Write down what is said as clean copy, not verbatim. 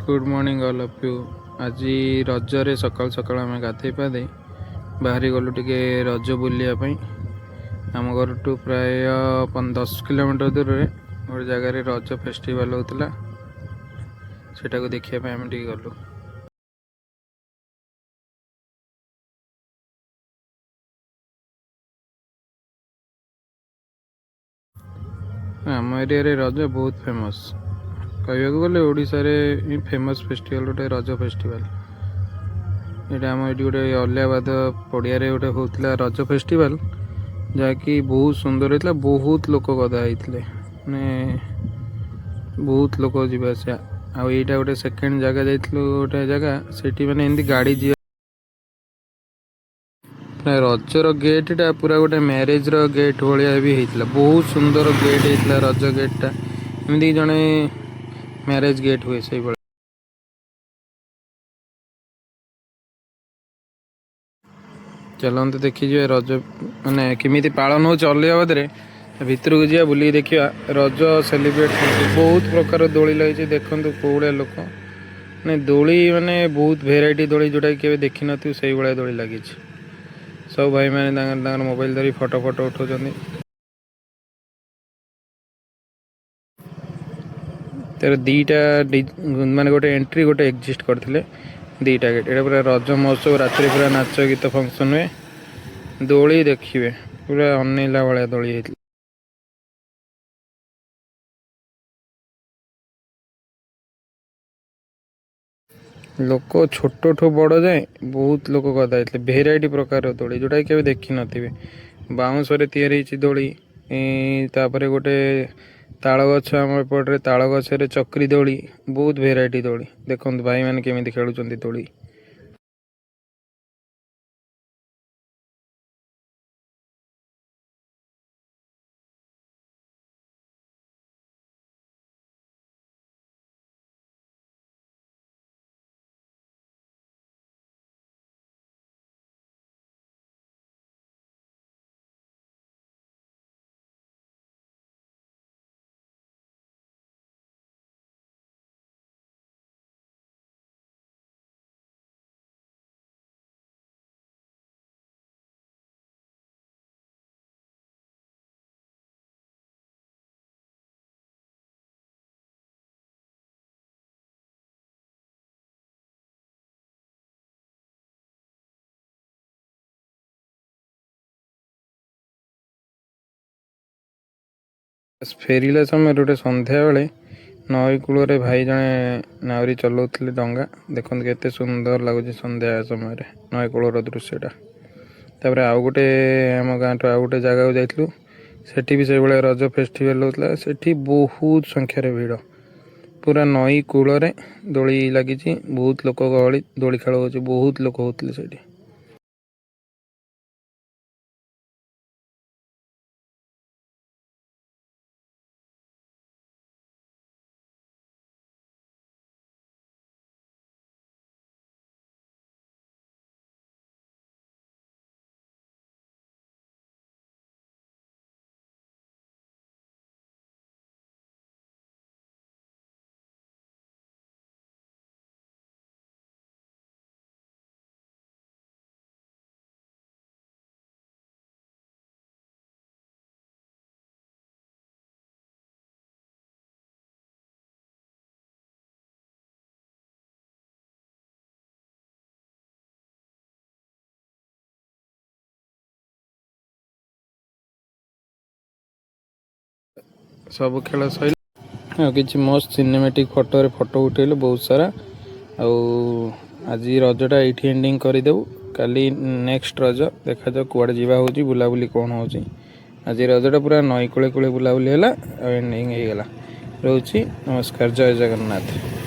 Good morning all of you. आज रजरे सकाल सकाल आम गाधे पाधे बाहरी गलु टे रज बुलायापी। आम घर टू प्राय 10 किलोमीटर दूर में गोटे जगार रज फेस्टिवल होता सेटा को देखा आम टे गलु। आम एरिया रज बहुत फेमस कहवाक गले ओडिशा रे फेमस फेस्टिवल गोटे रज फेस्टिवल। यहाँ आम ये गोटे अलियाबाद पड़िया गोटे होता रज फेस्टिवल जहाँकि बहुत सुंदर होता। बहुत लोक गदा होते मैंने बहुत लोक जावास आईटा गोटे सेकेंड जगह जाइलु गोटे जगह से मैंने एमती गाड़ी जी रजर गेटा पूरा गोटे मैरेज गेट भाया भी होता। बहुत सुंदर गेट होता रज गेटा एमती जड़े मैरेज गेट हुए से भाई। चलते देखीजे रज माने किमी पालन हो अलियाबाद भितर को जा बुल देखा रज सेलिब्रेट बहुत प्रकार दोली लगी। देखु कौड़ा लोक मैंने दोली माने बहुत भेराइटी दोली जोटा कि देखी नु से भाया दोली लगी। सब भाई मैंने मोबाइल धरी फोटो फोटो उठाऊँ। तेरे दीटा माने गोटे एंट्री गोटे एग्जिस्ट करते दीटा गेट। ये पूरा रज महोत्सव रात्रि पूरा नाच गीत फंक्शन हुए दोली देखिए पूरा अनेला भाया दोली होती। लोक छोट ठू बड़ जाए बहुत लोक गदा होते भेराइटी प्रकार दोली जोटा कि देखी नथिबे। बाउंश या दोली तापर गोटे ताल गछ आम एपटे ताल गछरे चक्री दोली बहुत भेराइटी दोली देखो भाई मैंने केमी खेलुंट दोली। फेरिला समय गोटे संध्या बेले नई कूल भाई जड़े नावरी चलाउले डंगा देखते केते सुंदर लगुच संध्या समय नई कूलर दृश्यटा। तापर आउ गोटे आम गाँ टू आउ गोटे जगह जाइलु सेठी भी से भाया रज फेस्टिवल होता। सेठी बहुत संख्यार भिड़ पूरा नई कूल दोली लगी बहुत लोक गहली दोली खेल हो बहुत लोक होते सेठी। सब खेल सर कि मस्त सिनेमेटिक फोटो फोटो उठेल बहुत सारा। आज रजटा ये एंडिंग करदेव काली नेक्स्ट रज देखा जाओ कुआड़े जावा हो बुलाबुली कौन हो। आज रजटा पूरा नई कूले कूले बुलाबुली है एंडिंग हो गला। रोची नमस्कार जय जगन्नाथ।